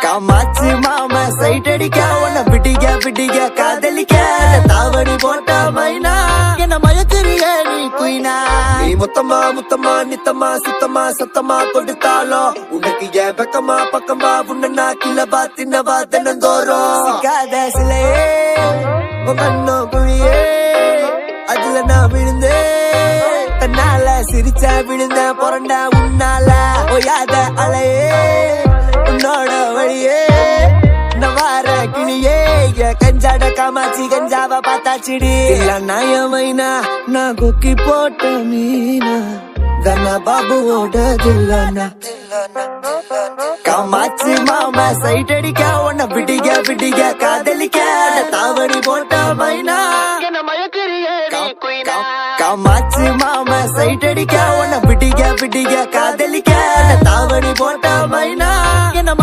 காமாச்சு மாமா சைட் அடிக்க உன்னை பிடிக்க காதலிக்க தாவணி போட்ட மைனா என்ன மயக்கிறிய நீ குயினா நீ முத்தமா நித்தமா சுத்தமா சத்தமா கொடுத்தாலும் உனக்கு ஏன் பக்கமா பக்கமா உன்ன கிளபா தின்னவா தினந்தோறும் சிக்காத சிலையே கண்ணோ குழியே அதுல நான் விழுந்தேன் தன்னால சிரிச்சா விழுந்த பொறண்டா உன்னால ஓயாத அலையே உன்னோட வழியே நவார கிளியே கஞ்சாட காமாச்சி கஞ்சாவ பார்த்தாச்சிடி இல்ல நாயமைனா நான் கொக்கி போட்ட மீனா தன்னா பாபுவோட தில்லானா காமாச்சி மாமா சைட் அடிக்க உன்னை பிடிக்க காதலிக்க தாவணி போட்ட மைனா காமாச்சு மாமா சைட் அடிக்க உன்னை பிடிக்க காதலிக்க தாவணி போட்ட மைனா